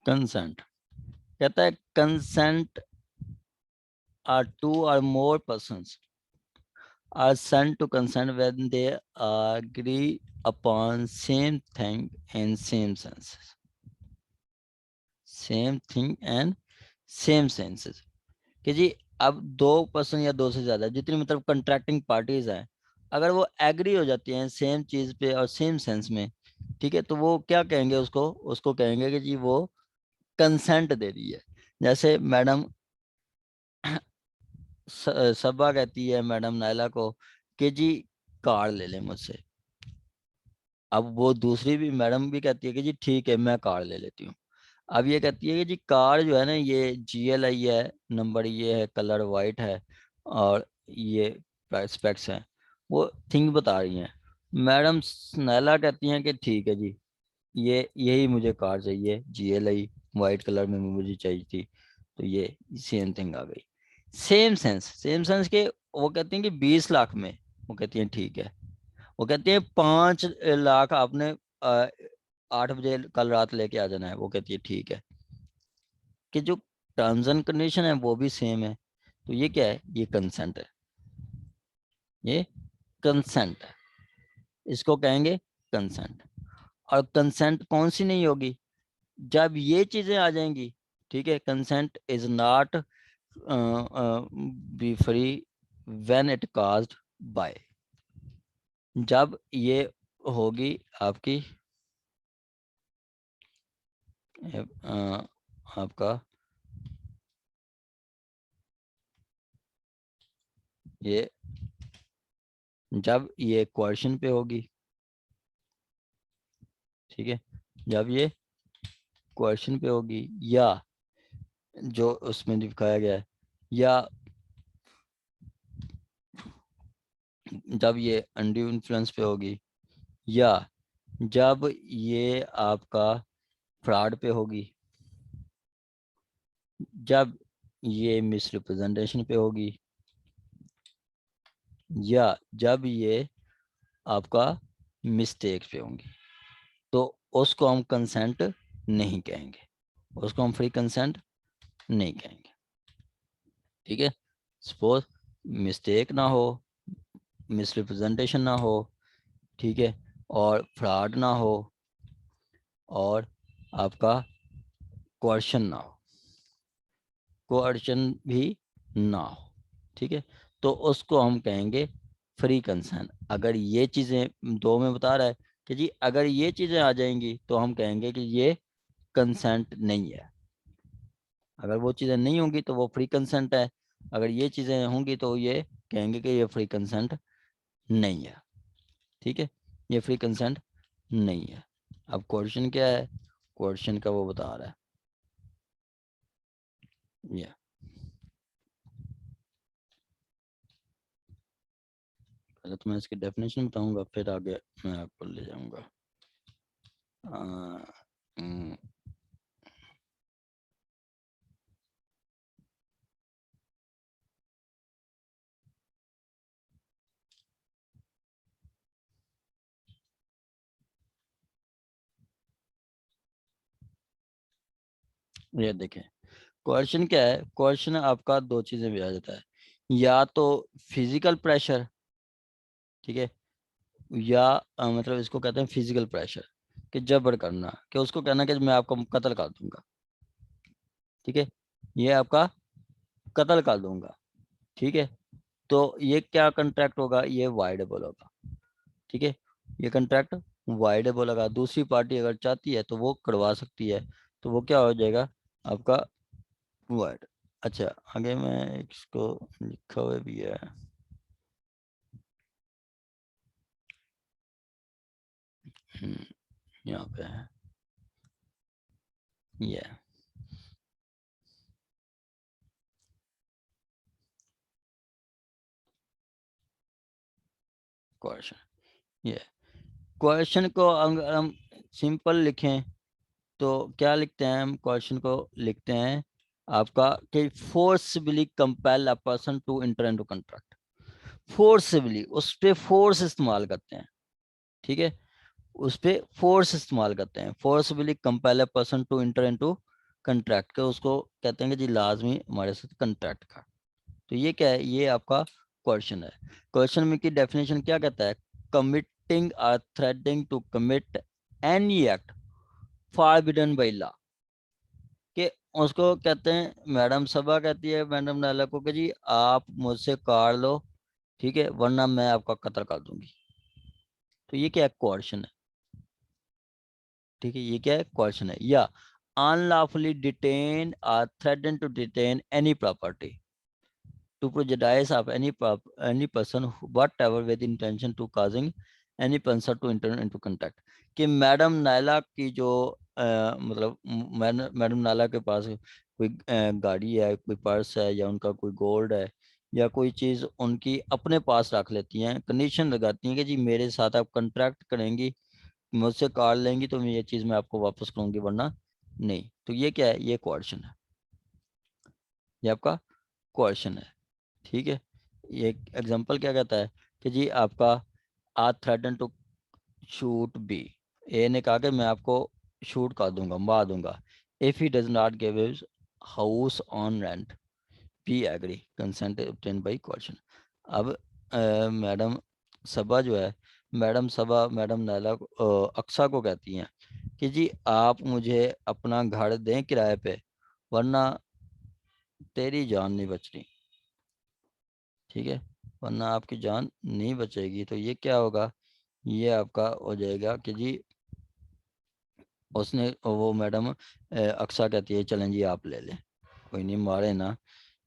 Consent कहता है consent are to और मोर persons are sent to consent when they agree upon same thing and same senses. Same thing and same senses. कि जी अब 2 person या 2 से ज्यादा जितनी मतलब कंट्रैक्टिंग पार्टीज हैं, अगर वो एग्री हो जाती हैं सेम चीज पे और सेम सेंस में, ठीक है, तो वो क्या कहेंगे, उसको उसको कहेंगे कि जी वो कंसेंट दे रही है। जैसे मैडम सबा कहती है मैडम नायला को कि जी कार ले ले मुझसे। अब वो दूसरी भी मैडम भी कहती है कि जी ठीक है मैं कार ले लेती हूँ। अब ये कहती है कि जी कार जो है ना ये GLI है, नंबर ये है, कलर वाइट है और ये स्पेक्स हैं, वो थिंग बता रही हैं। मैडम नैला कहती हैं कि ठीक है जी ये यही मुझे कार चाहिए, GLI वाइट कलर में मुझे चाहिए थी, तो ये सेम थिंग आ गई। सेम सेंस के वो कहती हैं कि 20 लाख में, वो कहती हैं ठीक है। वो कहती है 5 लाख आपने 8 बजे कल रात लेके आ जाना है, वो कहती है ठीक है। कि जो टर्म्स एंड कंडीशन है वो भी सेम है, तो ये क्या है, ये कंसेंट है, ये कंसेंट है, इसको कहेंगे कंसेंट। और कंसेंट कौन सी नहीं होगी, जब ये चीजें आ जाएंगी, ठीक है। Consent is not be free when it caused by, जब ये होगी आपकी आपका ये जब ये क्वेश्चन पे होगी, ठीक है, जब ये क्वेश्चन पे होगी या जो उसमें दिखाया गया है, या जब ये अनड्यू इन्फ्लुएंस पे होगी, या जब ये आपका फ्रॉड पे होगी, जब ये मिसरिप्रेजेंटेशन पे होगी, या जब ये आपका मिस्टेक पे होंगी, तो उसको हम कंसेंट नहीं कहेंगे, उसको हम फ्री कंसेंट नहीं कहेंगे। ठीक है, सपोज मिस्टेक ना हो, मिसरिप्रेजेंटेशन ना हो, ठीक है, और फ्रॉड ना हो, और आपका क्वेश्चन ना हो, क्वेश्चन भी ना हो, ठीक है, तो उसको हम कहेंगे फ्री कंसेंट। अगर ये चीज़ें दो में बता रहा है कि जी अगर ये चीज़ें आ जाएंगी तो हम कहेंगे कि ये कंसेंट नहीं है, अगर वो चीज़ें नहीं होंगी तो वो फ्री कंसेंट है, अगर ये चीज़ें होंगी तो ये कहेंगे कि ये फ्री कंसेंट नहीं है। ठीक है, ये फ्री कंसेंट नहीं है। अब क्वेश्चन क्या है, क्वेश्चन का वो बता रहा है ये, पहले तो मैं इसकी डेफिनेशन बताऊंगा फिर आगे मैं आपको ले जाऊंगा। हम्म, ये देखें क्वेश्चन क्या है, क्वेश्चन आपका दो चीजें भी आ जाता है, या तो फिजिकल प्रेशर, ठीक है, या मतलब इसको कहते हैं फिजिकल प्रेशर, कि जबर करना, कि उसको कहना कि मैं आपको कत्ल कर दूंगा, ठीक है, ये आपका कत्ल कर दूंगा, ठीक है, तो ये क्या कंट्रैक्ट होगा, ये वाइडेबल होगा, ठीक है, ये कंट्रैक्ट वाइडेबल होगा। दूसरी पार्टी अगर चाहती है तो वो करवा सकती है, तो वो क्या हो जाएगा आपका वाइड। अच्छा आगे मैं इसको लिखा हुआ भी है, यहाँ पे है ये क्वेश्चन। ये क्वेश्चन को अगर हम सिंपल लिखें तो क्या लिखते हैं, हम क्वेश्चन को लिखते हैं आपका कि forcibly compel a person to enter into contract. Forcibly उस पे फोर्स इस्तेमाल करते हैं, ठीक है, उस पे फोर्स इस्तेमाल करते हैं, forcibly compel a person to enter into contract का, उसको कहते हैं कि जी लाजमी हमारे साथ कंट्रैक्ट का। तो ये क्या है, ये आपका क्वेश्चन है। क्वेश्चन में की डेफिनेशन क्या कहता है, कमिटिंग और threatening to commit any act forbidden by law, कि उसको कहते हैं, मैडम सभा कहती है मैडम नाला को कि जी आप मुझसे कार लो, ठीक है, वरना मैं आपका कत्ल कर दूंगी। तो ये क्या है, कोर्शन है। ठीक है, ये क्या है, कोर्शन है। या अनलॉफुली डिटेन और threaten to detain any property to prejudice of any person whatever with intention to causing any person to enter into contact, कि मैडम नायला की जो मतलब मैडम नायला के पास कोई गाड़ी है, कोई पर्स है, या उनका कोई गोल्ड है, या कोई चीज़ उनकी अपने पास रख लेती हैं, कंडीशन लगाती हैं कि जी मेरे साथ आप कंट्रैक्ट करेंगी, मुझसे कार लेंगी तो ये चीज़ मैं आपको वापस करूंगी, वरना नहीं। तो ये क्या है, ये कोर्शन है, ये आपका कोर्शन है। ठीक है, ये एग्जांपल क्या कहता है कि जी आपका आ थ्रेटन टू शूट बी, ए ने कहा कि मैं आपको शूट कर दूंगा, मार दूंगा, if he does not give his house on rent, B agree, consent obtained by question. अब मैडम सबा जो है, मैडम सबा मैडम नैला अक्सा को कहती हैं कि जी आप मुझे अपना घर दें किराए पे, वरना तेरी जान नहीं बचनी। ठीक है, वरना आपकी जान नहीं बचेगी। तो ये क्या होगा, ये आपका हो जाएगा कि जी उसने वो मैडम अक्सा कहती है चलें जी आप ले लें, कोई नहीं, मारे ना,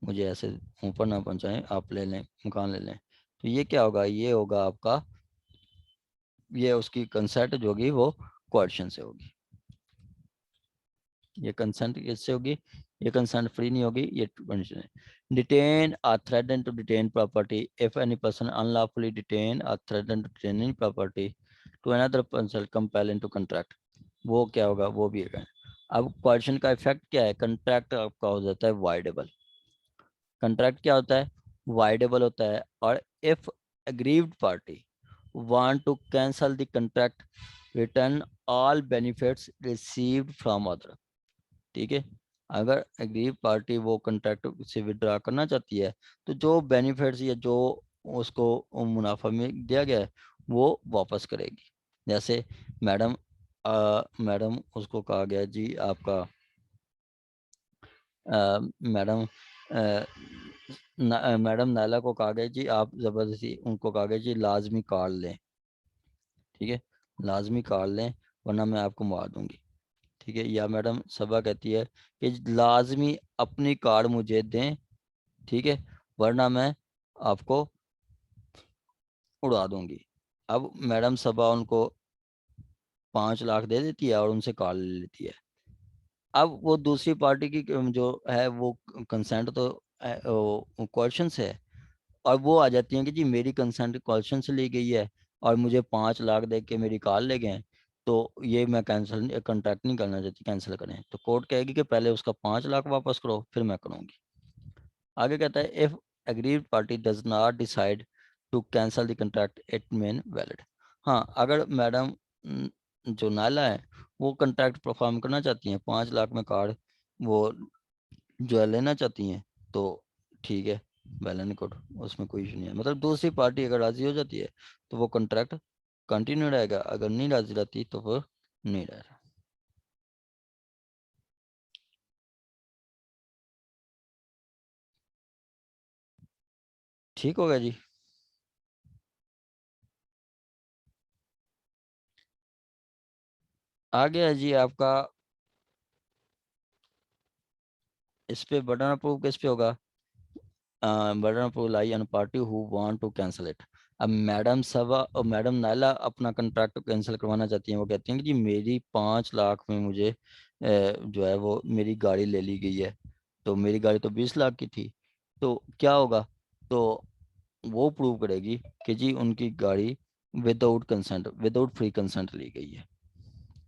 मुझे ऐसे ऊपर ना पहुंचाएं, आप ले लें, मकान ले लें। तो ये क्या होगा, ये होगा आपका, ये उसकी कंसेंट जो होगी वो क्वेश्चन से होगी। ये कंसेंट किससे होगी, ये कंसेंट फ्री नहीं होगी, ये कंडीशन है। डिटेन और threaten to detain property, if any person unlawfully detain और threaten to detain any property to another person compelling to contract, वो क्या होगा, वो भी है। अब क्वेश्चन का इफेक्ट क्या है, कंट्रैक्ट आपका हो जाता है वाइडेबल। कंट्रैक्ट क्या होता है, वाइडेबल होता है। और if aggrieved party want to cancel the contract, return all benefits received from other. ठीक है, अगर एग्रीव पार्टी वो कंट्रैक्ट से विड्रा करना चाहती है, तो जो बेनिफिट्स या जो उसको मुनाफा में दिया गया है वो वापस करेगी। जैसे मैडम मैडम उसको कहा गया जी आपका मैडम मैडम नाला को कहा गया जी आप जबरदस्ती उनको कहा गया जी लाजमी कार लें, ठीक है, लाजमी कार लें वरना मैं आपको मार दूंगी। ठीक है, या मैडम सबा कहती है कि लाजमी अपनी कार मुझे दें, ठीक है, वरना मैं आपको उड़ा दूंगी। अब मैडम सबा उनको 5 लाख दे देती है और उनसे कार ले लेती है। अब वो दूसरी पार्टी की जो है वो कंसेंट तो क्वेश्चन से है, और वो आ जाती हैं कि जी मेरी कंसेंट क्वेश्चन से ली गई है और मुझे 5 लाख दे के मेरी कार ले गए, तो ये मैं कैंसिल कंट्रैक्ट नहीं करना चाहती, कैंसिल करें। तो कोर्ट कहेगी कि पहले उसका 5 लाख वापस करो, फिर मैं करूँगी। आगे कहता है if agreed party does not decide to cancel the contract it main valid. हाँ, अगर मैडम जो नाला है वो कंट्रैक्ट परफॉर्म करना चाहती हैं, 5 लाख में कार वो जो है लेना चाहती हैं, तो ठीक है, वेल एंड गुड, उसमें कोई इशू नहीं है। मतलब दूसरी पार्टी अगर राजी हो जाती है तो वो कॉन्ट्रैक्ट कंटिन्यू रहेगा, अगर नहीं राजी रहती तो फिर नहीं रहेगा। ठीक हो गया जी। आ गया जी आपका, इस पे बटन अप्रूव किस पे होगा, button approve lie on party who want to cancel it. अब मैडम सबा और मैडम नाला अपना कंट्रैक्ट कैंसिल करवाना चाहती हैं, वो कहती हैं कि जी मेरी 5 लाख में मुझे जो है वो मेरी गाड़ी ले ली गई है, तो मेरी गाड़ी तो 20 लाख की थी। तो क्या होगा, तो वो प्रूव करेगी कि जी उनकी गाड़ी without consent, without free consent ली गई है,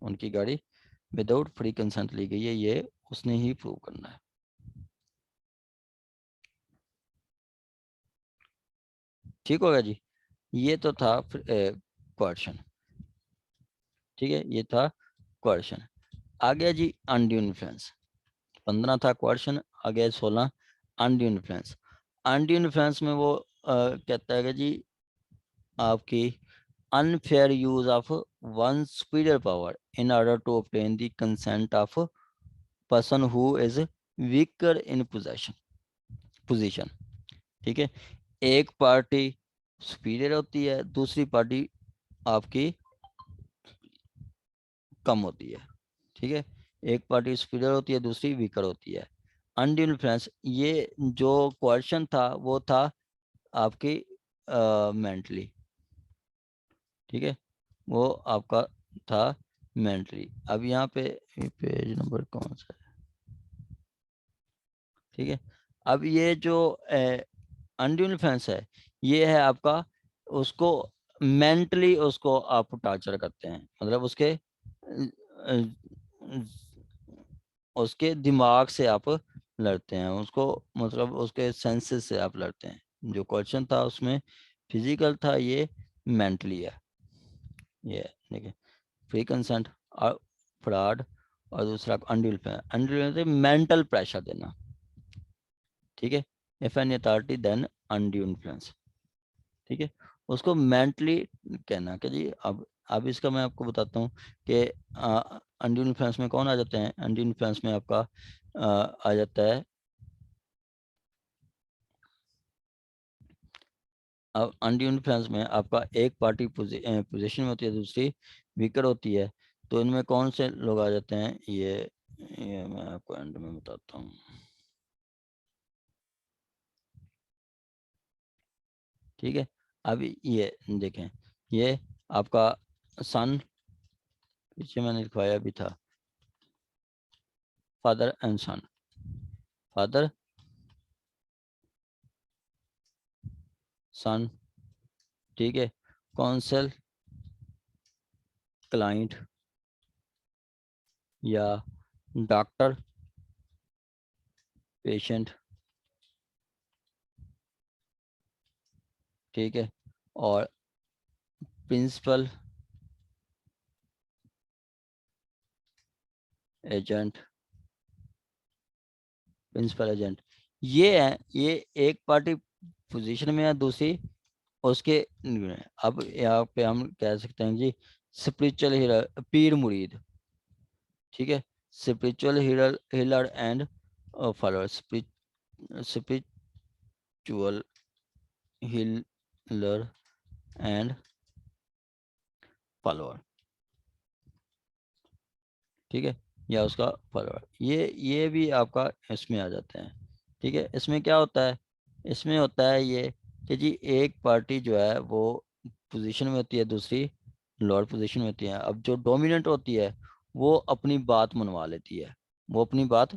उनकी गाड़ी विदाउट फ्री कंसेंट ली गई है, ये उसने ही प्रूव करना है। ठीक होगा जी, ये तो था क्वेश्चन। ठीक है, ये था क्वेश्चन। आ गया जी अनड्यू इन्फ्लुएंस। 15 था क्वेश्चन, आगे 16 अनड्यू इन्फ्लुएंस। अनड्यू इन्फ्लुएंस में वो कहता है कि जी आपकी unfair use of one's superior power in order to obtain the consent of a person who is weaker in position। ठीक है, एक पार्टी सुपीरियर होती है, दूसरी पार्टी आपकी कम होती है। ठीक है, एक पार्टी सुपीरियर होती है, दूसरी वीकर होती है। अनड्यू इन्फ्लुएंस, ये जो क्वेश्चन था वो था आपकी मेंटली। ठीक है, वो आपका था मेंटली। अब यहाँ पे पेज नंबर कौन सा है? ठीक है, अब ये जो अनड्यू इन्फ्लुएंस है, ये है आपका, उसको मेंटली उसको आप टॉर्चर करते हैं, मतलब उसके दिमाग से आप लड़ते हैं उसको, मतलब उसके सेंसेस से आप लड़ते हैं। जो क्वेश्चन था उसमें फिजिकल था, ये मेंटली है। ये देखिए, फ्री कंसेंट और फ्रॉड, और दूसरा अनड्यू मेंटल प्रेशर देना। ठीक है, if an authority then undue influence. ठीक है, उसको मेंटली कहना कि जी अब इसका मैं आपको बताता हूँ कि अनड्यू इन्फ्लुएंस में कौन आ जाते हैं। अनड्यू इन्फ्लुएंस में आपका आ जाता है, अब अनड्यू इन्फ्लुएंस में आपका एक पार्टी पोजीशन में होती है, दूसरी वीकर होती है। तो इनमें कौन से लोग आ जाते हैं, ये मैं आपको एंड में बताता हूँ। ठीक है, अब ये देखें, ये आपका सन, पीछे मैंने लिखवाया भी था, फादर एंड सन। फादर सन, ठीक है, कौंसल क्लाइंट या डॉक्टर पेशेंट। ठीक है, और प्रिंसिपल एजेंट। प्रिंसिपल एजेंट ये है, ये एक पार्टी पोजीशन में है, दूसरी उसके अब यहाँ पे हम कह सकते हैं जी स्पिरिचुअल पीर मुरीद। ठीक है, spiritual healer and follower, spiritual healer and follower. ठीक है, या उसका फॉलोअर, ये भी आपका इसमें आ जाते हैं। ठीक है, इसमें क्या होता है, इसमें होता है ये कि जी एक पार्टी जो है वो पोजीशन में होती है, दूसरी लोअर पोजीशन में होती है। अब जो डोमिनेंट होती है वो अपनी बात मनवा लेती है, वो अपनी बात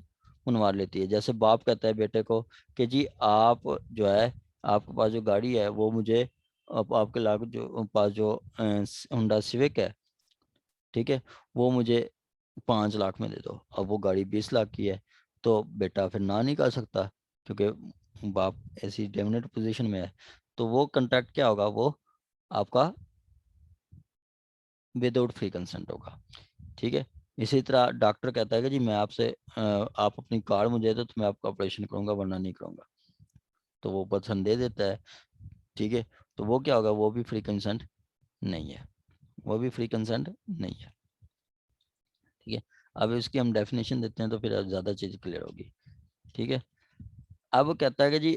मनवा लेती है। जैसे बाप कहता है बेटे को कि जी आप जो है, आपके पास जो गाड़ी है वो मुझे, आपके लाख जो पास जो होंडा सिविक है, ठीक है, वो मुझे 5 लाख में दे दो। अब वो गाड़ी 20 लाख की है, तो बेटा फिर ना नहीं कर सकता, क्योंकि बाप ऐसी डोमिनेट पोजीशन में है। तो वो कंट्रैक्ट क्या होगा, वो आपका विदाउट फ्री कंसेंट होगा। ठीक है, इसी तरह डॉक्टर कहता है कि जी मैं आपसे आप अपनी कार्ड मुझे दे दो तो मैं आपका ऑपरेशन करूंगा, वरना नहीं करूंगा। तो वो पर्सन दे देता है। ठीक है, तो वो क्या होगा, वो भी फ्री कंसेंट नहीं है, वो भी फ्री कंसेंट नहीं है। ठीक है, अब इसकी हम डेफिनेशन देते हैं तो फिर ज़्यादा चीज़ क्लियर होगी। ठीक है, अब वो कहता है कि जी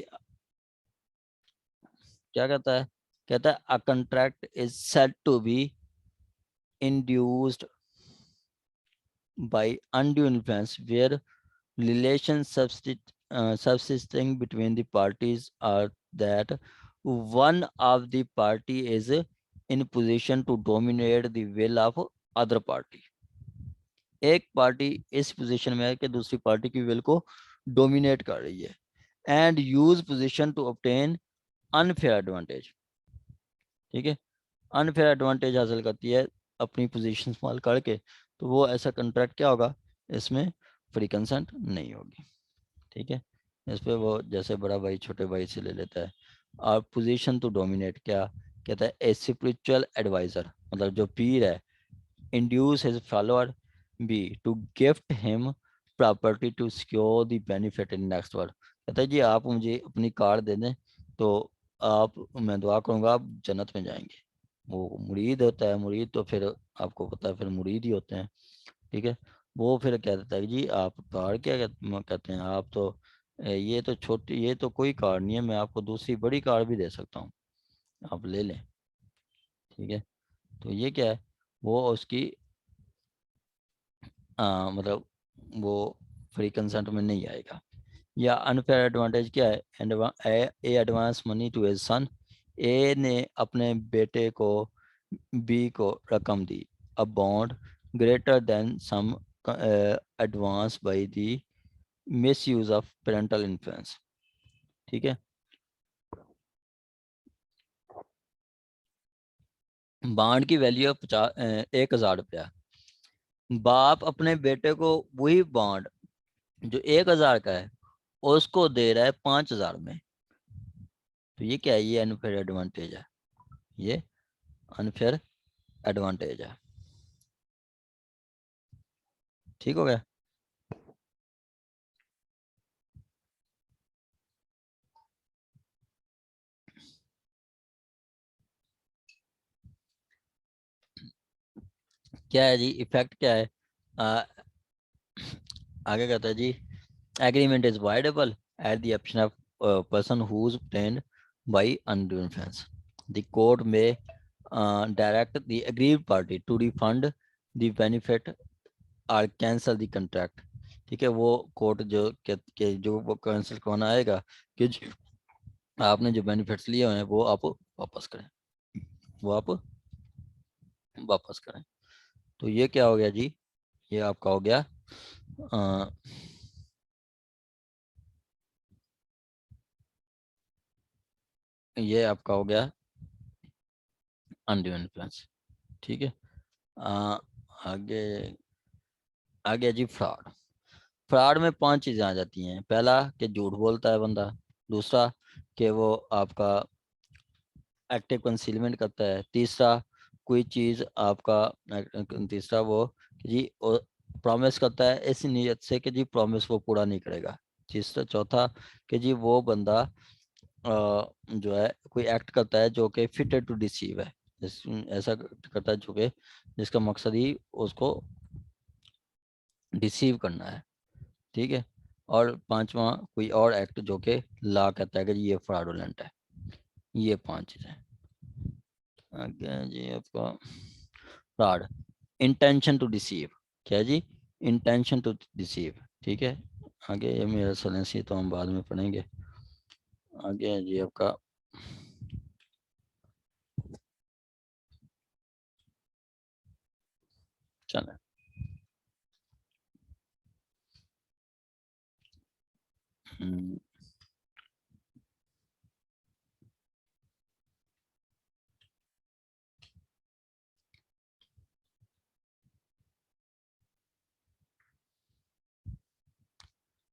क्या कहता है, कहता है a contract is said to be induced by undue influence where relations subsisting between the parties are that one of the party is in position to dominate the will of other party। एक party इस position में है कि दूसरी party की will को dominate कर रही है, and use position to obtain unfair advantage. ठीक है, अनफेयर एडवांटेज हासिल करती है अपनी पोजीशन इस्तेमाल करके। तो वो ऐसा कॉन्ट्रैक्ट क्या होगा, इसमें फ्री कंसेंट नहीं होगी। ठीक है, इस पे वो जैसे बड़ा भाई छोटे भाई से ले लेता है। और पोजीशन टू डोमिनेट क्या कहता है, ए स्पिरिचुअल एडवाइजर, मतलब जो पीर है, induce his follower B to gift him property to secure the benefit in next world. कहता है जी आप मुझे अपनी कार दे दें तो आप, मैं दुआ करूंगा आप जन्नत में जाएंगे। वो मुरीद होता है, मुरीद तो फिर आपको पता है फिर मुरीद ही होते हैं, ठीक है। वो फिर कह देता है कि जी आप कार क्या कहते हैं, आप तो ये तो छोटी, ये तो कोई कार नहीं है, मैं आपको दूसरी बड़ी कार भी दे सकता हूँ, आप ले लें, ठीक है। तो ये क्या है, वो उसकी मतलब वो फ्री कंसेंट में नहीं आएगा। या अनफेयर एडवांटेज क्या है, A advance money to his son, A ने अपने बेटे को बी को रकम दी, a bond greater than sum advance by the misuse of parental influence, ठीक है। बॉन्ड की वैल्यू है 1,000 रुपया। बाप अपने बेटे को वही बॉन्ड जो 1,000 का है उसको दे रहा है 5,000 में। तो ये क्या है, ये अनफेयर एडवांटेज है, ये अनफेयर एडवांटेज है, ठीक हो गया। क्या है जी इफेक्ट क्या है, आ, आगे कहता है जी agreement is voidable at the option of person who is obtained by undue influence. The court may direct the aggrieved party to refund the benefit or cancel the contract, ठीक है। वो कोर्ट जो के जो वो कैंसिल करना आएगा कि आपने जो बेनिफिट्स लिए हुए हैं वो आप वापस करें, वो आप वापस करें। तो ये क्या हो गया जी, ये आपका हो गया ये आपका हो गया अनड्यू इन्फ्लुएंस, ठीक है। आगे आगे जी फ्रॉड। फ्रॉड में 5 चीज़ें आ जाती हैं। पहला कि झूठ बोलता है बंदा, दूसरा कि वो आपका एक्टिव कंसीलमेंट करता है, तीसरा कोई चीज़ आपका तीसरा वो कि जी प्रॉमिस करता है इस नीयत से कि जी प्रॉमिस वो पूरा नहीं करेगा। तीसरा चौथा कि जी वो बंदा जो है कोई एक्ट करता है जो कि फिटेड टू डिसीव है, ऐसा करता है जो कि जिसका मकसद ही उसको डिसीव करना है, ठीक है। और पांचवा कोई और एक्ट जो कि लॉ कहता है कि ये फ्रॉडुलेंट है। ये 5 चीजें। आगे जी आपका फ्रॉड, इंटेंशन टू डिसीव, क्या जी, इंटेंशन टू डिसीव, ठीक है। आगे ये मेरा सलेंसी तो हम बाद में पढ़ेंगे। आगे है जी आपका चले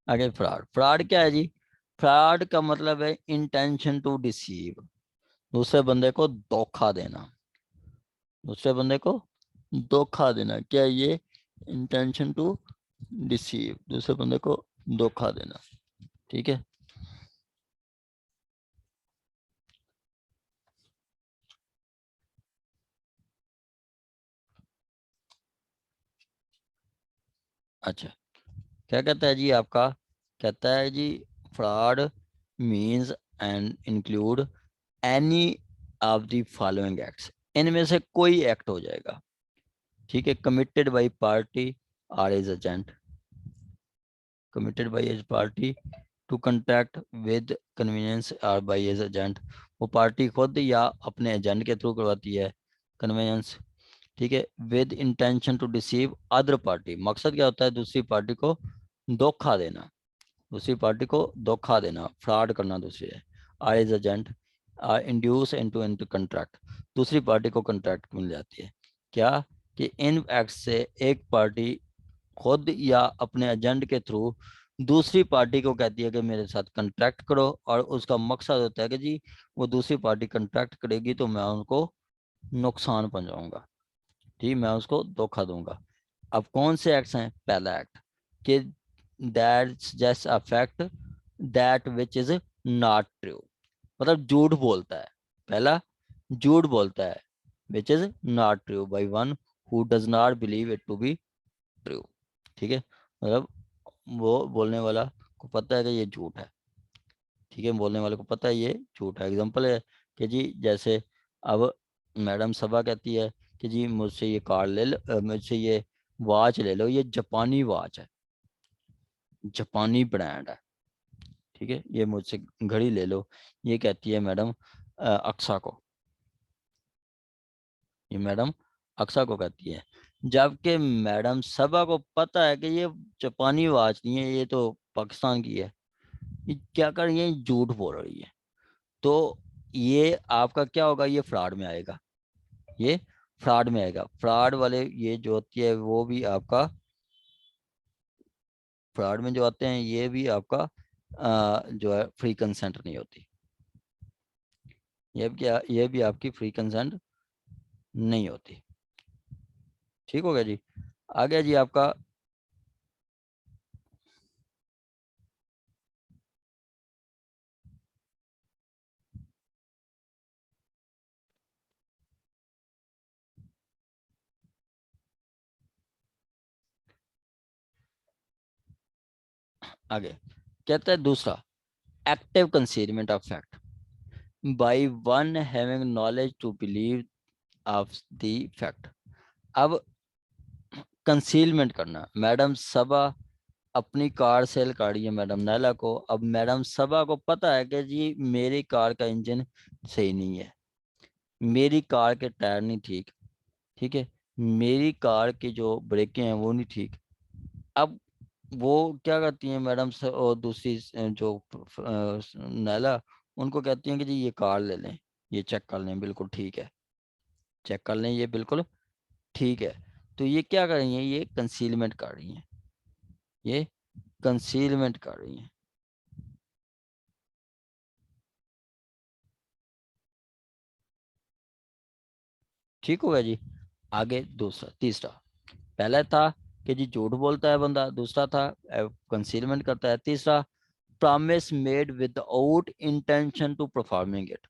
आगे फ्रॉड। फ्रॉड क्या है जी, फ्रॉड का मतलब है इंटेंशन टू डिसीव, दूसरे बंदे को धोखा देना, दूसरे बंदे को धोखा देना, क्या है ये, इंटेंशन टू डिसीव, दूसरे बंदे को धोखा देना, ठीक है। अच्छा, क्या कहता है जी आपका, कहता है जी fraud means and include any of the following acts, इनमें से कोई एक्ट हो जाएगा, ठीक है। Committed by party or as agent, committed by his party to contact with convenience or by his agent, वो पार्टी खुद या अपने एजेंट के थ्रू करवाती है कन्वेंस, ठीक है। With intention to deceive other party, मकसद क्या होता है, दूसरी पार्टी को धोखा देना, दूसरी पार्टी को धोखा देना, फ्रॉड करना दूसरी है। Or his agent induce into into contract, दूसरी पार्टी को कंट्रैक्ट मिल जाती है, क्या कि इन एक्ट से एक पार्टी खुद या अपने एजेंट के थ्रू दूसरी पार्टी को कहती है कि मेरे साथ कंट्रैक्ट करो, और उसका मकसद होता है कि जी वो दूसरी पार्टी कंट्रैक्ट करेगी तो मैं उनको नुकसान पहुंचाऊंगा, ठीक, मैं उसको धोखा दूंगा। अब कौन से एक्ट्स हैं, पहला एक्ट कि that suggests a fact that which is not true, मतलब झूठ बोलता है। पहला झूठ बोलता है which is not true by one who does not believe it to be true। ठीक है, मतलब वो बोलने वाला को पता है कि ये झूठ है। ठीक है, बोलने वाले को पता है ये झूठ है। एग्जांपल है कि जी जैसे अब मैडम सबा कहती है कि जी मुझसे ये कार ले लो, मुझसे ये वॉच ले लो, ये जापानी वॉच है, जापानी ब्रांड है। ठीक है, ये मुझसे घड़ी ले लो, ये कहती है मैडम अक्सा को, ये मैडम अक्सा को कहती है। जबकि मैडम सबा को पता है कि ये जापानी वॉच नहीं है, ये तो पाकिस्तान की है, ये क्या कर रही है, ये झूठ बोल रही है। तो ये आपका क्या होगा, ये फ्रॉड में आएगा, ये फ्रॉड में आएगा। फ्रॉड वाले ये जो होती है वो भी आपका, फ्रॉड में जो आते हैं ये भी आपका जो है फ्री कंसेंट नहीं होती, ये भी क्या, ये भी आपकी फ्री कंसेंट नहीं होती। ठीक हो गया जी। आ गया जी आपका, आगे कहता है दूसरा, active concealment of fact by one having knowledge to believe of the fact. अब कंसीलमेंट करना, मैडम सबा अपनी कार सेल कर रही है मैडम नैला को। अब मैडम सबा को पता है कि जी मेरी कार का इंजन सही नहीं है, मेरी कार के टायर नहीं ठीक, ठीक है, मेरी कार की जो ब्रेकें हैं वो नहीं ठीक। अब वो क्या करती हैं मैडम और दूसरी जो नैला, उनको कहती हैं कि जी ये कार ले लें, ये चेक कर लें, बिल्कुल ठीक है, चेक कर लें, ये बिल्कुल ठीक है। तो ये क्या कर रही हैं, ये कंसीलमेंट कर रही हैं, ये कंसीलमेंट कर रही हैं। ठीक होगा जी। आगे दूसरा, तीसरा, पहला था कि जी झूठ बोलता है बंदा, दूसरा था कंसीलमेंट करता है, तीसरा promise made without intention to performing it,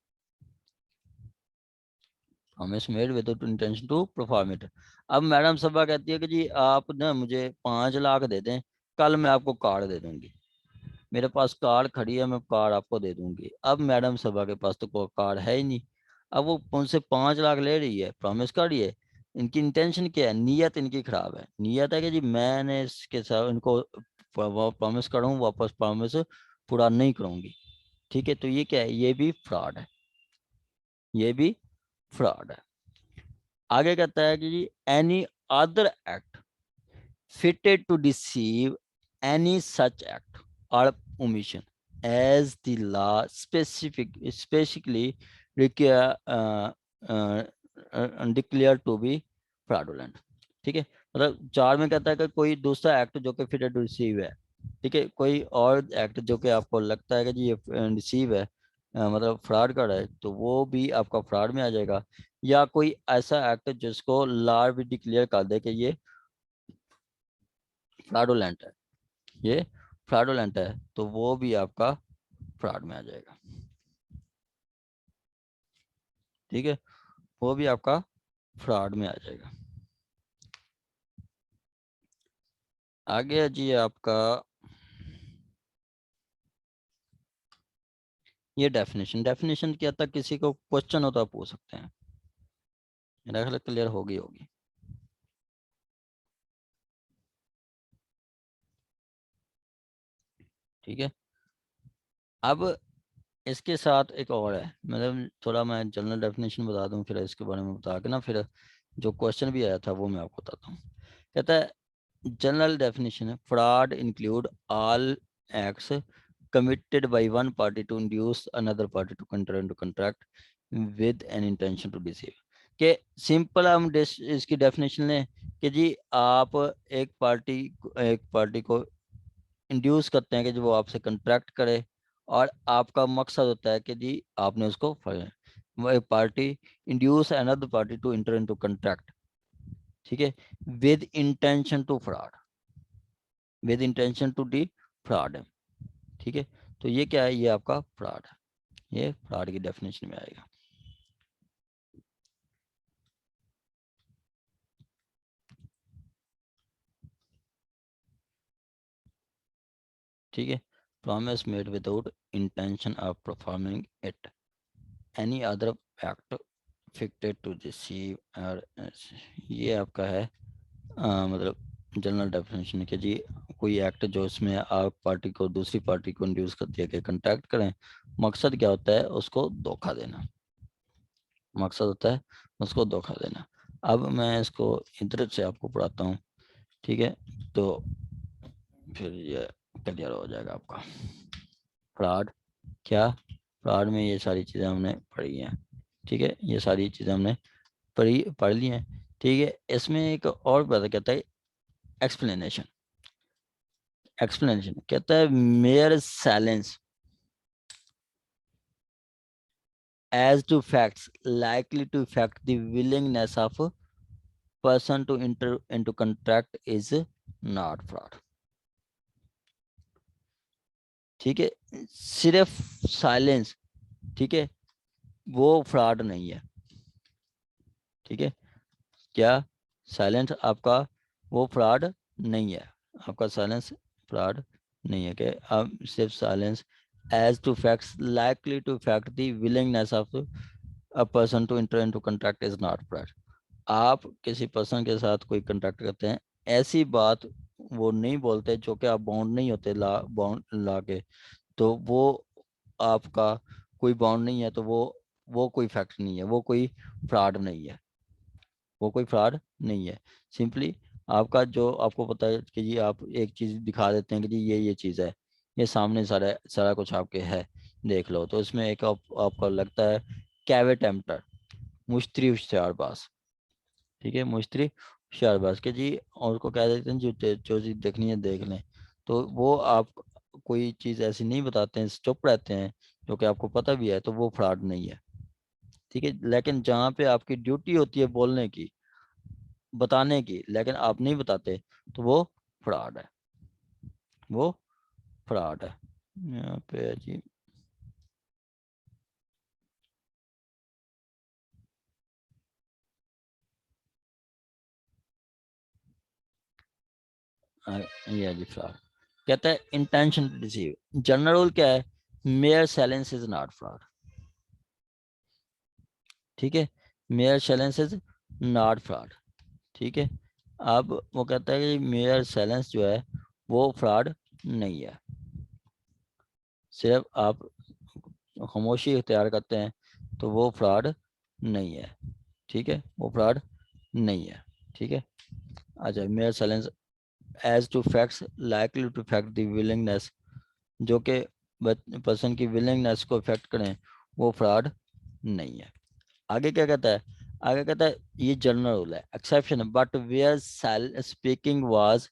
promise made without intention to perform it. अब मैडम सबा कहती है कि जी आप ना मुझे 5 लाख दे दें, कल मैं आपको कार दे दूंगी, मेरे पास कार खड़ी है, मैं कार आपको दे दूंगी। अब मैडम सभा के पास तो कोई कार है ही नहीं। अब वो उनसे 5 लाख ले रही है, प्रॉमिस कर रही है। इनकी इंटेंशन क्या है, नीयत इनकी खराब है। नीयत है कि जी मैंने इसके साथ इनको प्रॉमिस करूँ, वापस प्रॉमिस पूरा नहीं करूंगी। ठीक है, तो ये क्या है, ये भी फ्रॉड है, ये भी फ्रॉड है। आगे कहता है कि जी any other act fitted to deceive any such act or omission as the law specifically require declare to be fraudulent। ठीक है, मतलब 4 में कहता है कि कोई दूसरा एक्ट जो कि फिटेड टू रिसीव है, ठीक है, कोई और एक्ट जो कि आपको लगता है कि जी ये रिसीव है, मतलब फ्रॉड कर रहा है, तो वो भी आपका फ्रॉड में आ जाएगा। या कोई ऐसा एक्ट जिसको लॉ भी डिक्लेयर कर दे कि ये फ्रॉडुलेंट है, ये फ्रॉडुलेंट है, तो वो भी आपका फ्रॉड में आ जाएगा। ठीक है, वो भी आपका फ्रॉड में आ जाएगा। आगे है जी आपका ये डेफिनेशन। डेफिनेशन क्या था, किसी को क्वेश्चन हो तो आप पूछ सकते हैं, मेरा ख्याल क्लियर होगी होगी। ठीक है, अब इसके साथ एक और है, मतलब थोड़ा मैं जनरल डेफिनेशन बता दूं, फिर इसके बारे में बता के ना फिर जो क्वेश्चन भी आया था वो मैं आपको बताता हूँ। कहता है जनरल डेफिनेशन है, fraud include all acts committed by one party to induce another party to enter into contract with an intention to deceive। कि सिंपल हम इसकी डेफिनेशन लें कि जी आप एक पार्टी को इंड्यूस करते हैं कि जो वो आपसे कंट्रैक्ट करे, और आपका मकसद होता है कि जी आपने उसको वो एक party induce another party to enter into contract, ठीक है, with intention to fraud, with intention to defraud. ठीक है, तो ये क्या है, ये आपका फ्रॉड है, ये फ्रॉड की डेफिनेशन में आएगा। ठीक है, promise made without intention of performing it, any other act fitted to deceive और, ये आपका है मतलब जनरल डेफिनेशन है कि जी कोई एक्ट जो इसमें आप पार्टी को, दूसरी पार्टी को इंड्यूस करती है कि कंटैक्ट करें, मकसद क्या होता है, उसको धोखा देना, मकसद होता है उसको धोखा देना। अब मैं इसको इधर से आपको पढ़ाता हूँ, ठीक है, तो फिर ये क्लियर हो जाएगा आपका। फ्रॉड क्या, फ्रॉड में ये सारी चीज़ें हमने पढ़ी हैं, ठीक है, ये सारी चीज़ें हमने पढ़ ली हैं। ठीक है, इसमें एक और बात कहता है एक्सप्लेनेशन, एक्सप्लेनेशन कहता है mere silence as to facts likely to affect the willingness of a person to enter into contract is not fraud। ठीक है, सिर्फ साइलेंस, ठीक है, वो फ्रॉड नहीं है। ठीक है, क्या साइलेंस आपका वो फ्रॉड नहीं है, आपका साइलेंस फ्रॉड नहीं है कि आप सिर्फ silence as to facts likely to fact the willingness of a person to enter into contract is not fraud. आप किसी पर्सन के साथ कोई कॉन्ट्रैक्ट करते हैं, ऐसी बात वो नहीं बोलते जो कि आप बाउंड नहीं होते बाउंड ला के, तो वो आपका कोई बाउंड नहीं है, तो वो कोई फैक्ट नहीं है, वो कोई फ्रॉड नहीं है, वो कोई फ्रॉड नहीं है। सिंपली आपका जो आपको पता है कि जी आप एक चीज़ दिखा देते हैं कि जी ये चीज़ है, ये सामने सारा सारा कुछ आपके है, देख लो, तो इसमें एक आपको लगता है कैवेट एम्प्टर, मुश्तरी होशियारबाज। ठीक है, मुश्तरी होशियारबाज के जी, और उसको कह देते हैं जो जो चीज़ देखनी है देख लें, तो वो आप कोई चीज़ ऐसी नहीं बताते हैं, चुप रहते हैं, जो कि आपको पता भी है, तो वो फ्रॉड नहीं है। ठीक है, लेकिन जहाँ पे आपकी ड्यूटी होती है बोलने की, बताने की, लेकिन आप नहीं बताते, तो वो फ्रॉड है, वो फ्रॉड है। यहाँ पे है जी, ये है जी फ्रॉड। कहता है intention to deceive, general rule क्या है, mere silence is not fraud. ठीक है, mere silence is not fraud. ठीक है, अब वो कहता है कि मेयर साइलेंस जो है वो फ्रॉड नहीं है, सिर्फ आप खामोशी इख्तियार करते हैं, तो वो फ्रॉड नहीं है। ठीक है, वो फ्रॉड नहीं है। ठीक है, अच्छा, mere silence as to facts likely to fact the willingness, जो कि पर्सन की विलिंगनेस को इफेक्ट करें, वो फ्रॉड नहीं है। आगे क्या कहता है, आगे कहता है ये जनरल रूल है, exception but where speaking was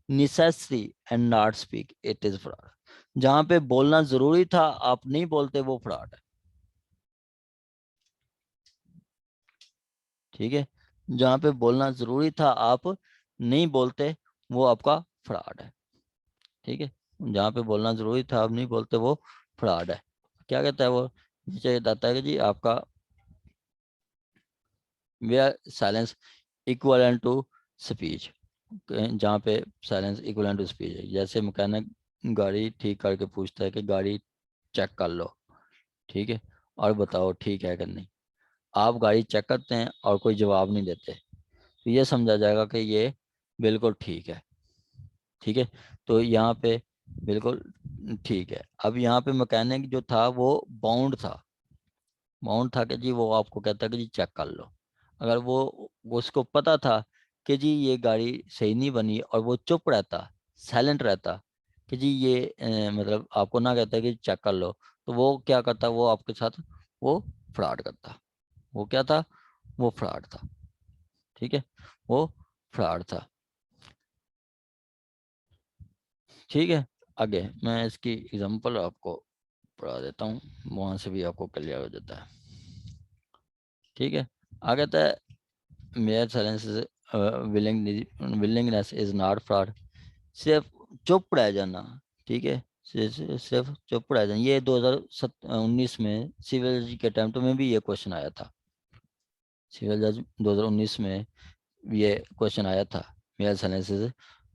necessary and not speak it is fraud. जहां पे बोलना जरूरी था आप नहीं बोलते, वो फ्रॉड है। ठीक है, जहां पे बोलना जरूरी था आप नहीं बोलते, वो आपका फ्रॉड है। ठीक है, जहाँ पे बोलना जरूरी था आप नहीं बोलते, वो फ्रॉड है। क्या कहता है वो, नीचे बताता है कि जी आपका where silence equivalent to speech, जहाँ पे साइलेंस इक्वलेंट टू स्पीच है। जैसे मैकेनिक गाड़ी ठीक करके पूछता है कि गाड़ी चेक कर लो, ठीक है, और बताओ ठीक है कि नहीं। आप गाड़ी चेक करते हैं और कोई जवाब नहीं देते, तो ये समझा जाएगा कि ये बिल्कुल ठीक है। ठीक है, तो यहाँ पे बिल्कुल ठीक है। अब यहाँ पे मैकेनिक जो था वो बाउंड था, बाउंड था कि जी वो आपको कहता कि जी चेक कर लो। अगर वो उसको पता था कि जी ये गाड़ी सही नहीं बनी, और वो चुप रहता, साइलेंट रहता कि जी ये मतलब आपको ना कहता कि चेक कर लो, तो वो क्या करता, वो आपके साथ वो फ्रॉड करता। वो क्या था, वो फ्रॉड था। ठीक है, वो फ्रॉड था। ठीक है, आगे मैं इसकी एग्जांपल आपको पढ़ा देता हूँ, वहां से भी आपको क्लियर हो जाता है। ठीक है, आगे तो mayor silence willingness is not fraud. सिर्फ चुप रह जाना, ठीक है, सिर्फ चुप रह जाना। ये 2019 में सिविल जज के अटेम्प्ट में भी ये क्वेश्चन आया था। सिविल जज 2019 में ये क्वेश्चन आया था, mayor silence is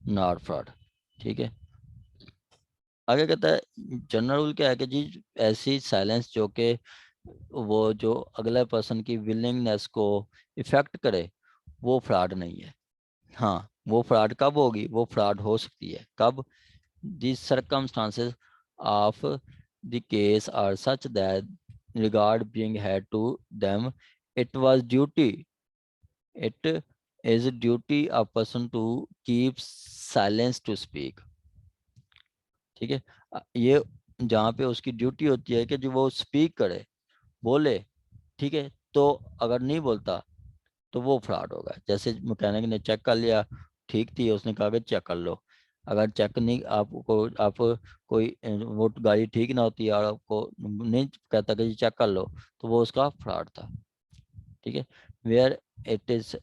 not fraud, ठीक है। आगे कहता है जनरल रूल क्या है कि जी ऐसी साइलेंस जो कि वो जो अगले पर्सन की विलिंगनेस को इफेक्ट करे, वो फ्रॉड नहीं है। हाँ, वो फ्रॉड कब होगी, वो फ्रॉड हो सकती है कब, the circumstances of the case are such that regard being had to them, it was duty, it is a duty of person to keep silence to speak, ठीक है। ये जहाँ पे उसकी ड्यूटी होती है कि जो वो स्पीक करे, बोले, ठीक है, तो अगर नहीं बोलता तो वो फ्रॉड होगा। जैसे मैकेनिक ने चेक कर लिया, ठीक थी, उसने कहा कि चेक कर लो। अगर चेक नहीं, आपको आप कोई वो गाड़ी ठीक ना होती और आपको नहीं कहता कि चेक कर लो, तो वो उसका फ्रॉड था, ठीक है। Where it is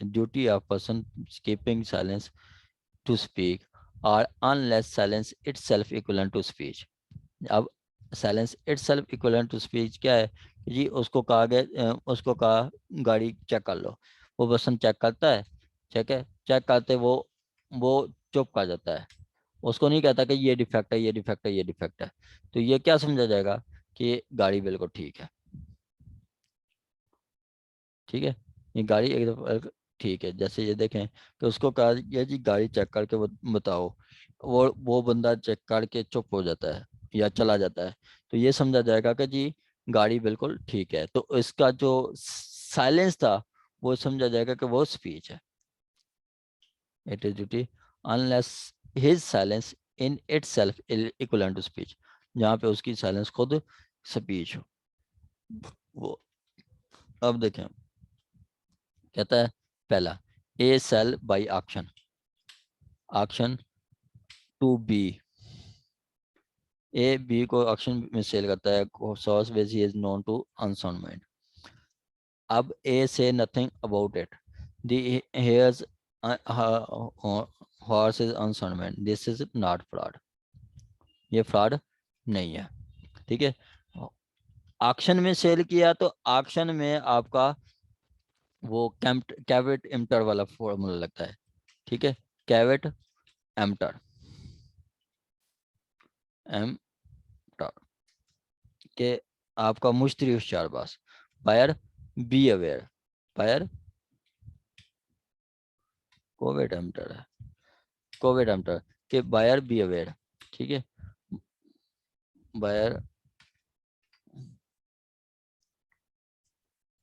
duty of person keeping silence to speak or unless silence itself equivalent to speech. अब silence itself equivalent to speech क्या है कि जी उसको कहा गया, उसको कहा गाड़ी चेक कर लो, वो पर्सन चेक करता है, ठीक है, चेक करते वो चुप कर जाता है, उसको नहीं कहता कि ये डिफेक्ट है, ये डिफेक्ट है, ये डिफेक्ट है, तो ये क्या समझा जाएगा कि गाड़ी बिल्कुल ठीक है, ठीक है, ये गाड़ी एकदम ठीक है। जैसे ये देखें कि उसको कहा ये जी गाड़ी चेक करके बताओ, वो बंदा चेक करके चुप हो जाता है या चला जाता है, तो ये समझा जाएगा कि जी गाड़ी बिल्कुल ठीक है। तो इसका जो साइलेंस था वो समझा जाएगा कि वो स्पीच है। It is duty unless his silence in itself equivalent to speech, जहाँ पे उसकी साइलेंस खुद स्पीच हो वो। अब देखें, कहता है पहला, A sale by auction, auction to B, A B को ऑक्शन में सेल करता है, source base he is known to unsound mind. अब ए से nothing about it, the heirs horse is unsound mind, this is not fraud, ये fraud नहीं है, ठीक है। ऑक्शन में सेल किया तो ऑक्शन में आपका वो कैवेट एम्प्टर वाला फॉर्मूला लगता है, ठीक है, कैवेट एम्प्टर, एम्प्टर के आपका मुश्तरी होशियार बास, buyer be aware, buyer caveat emptor है, कोवेट एम्प्टर के बायर बी अवेयर, ठीक है, बायर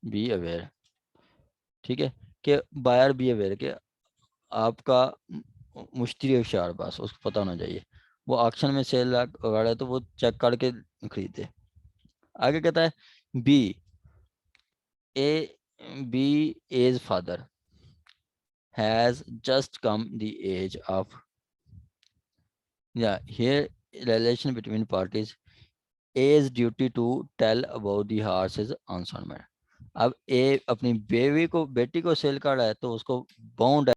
बी अवेयर, ठीक है, कि बायर बी अवेयर के आपका मुश्तरी होशियार बास, उसको पता होना चाहिए, वो ऑक्शन में सेल लगा है तो वो चेक करके खरीदे। आगे कहता है B, A B as father has just come the age of, yeah, here relation between parties, A's duty to tell about the horse's answerment। अब ए अपनी बेटी को सेल कर रहा है तो उसको बाउंड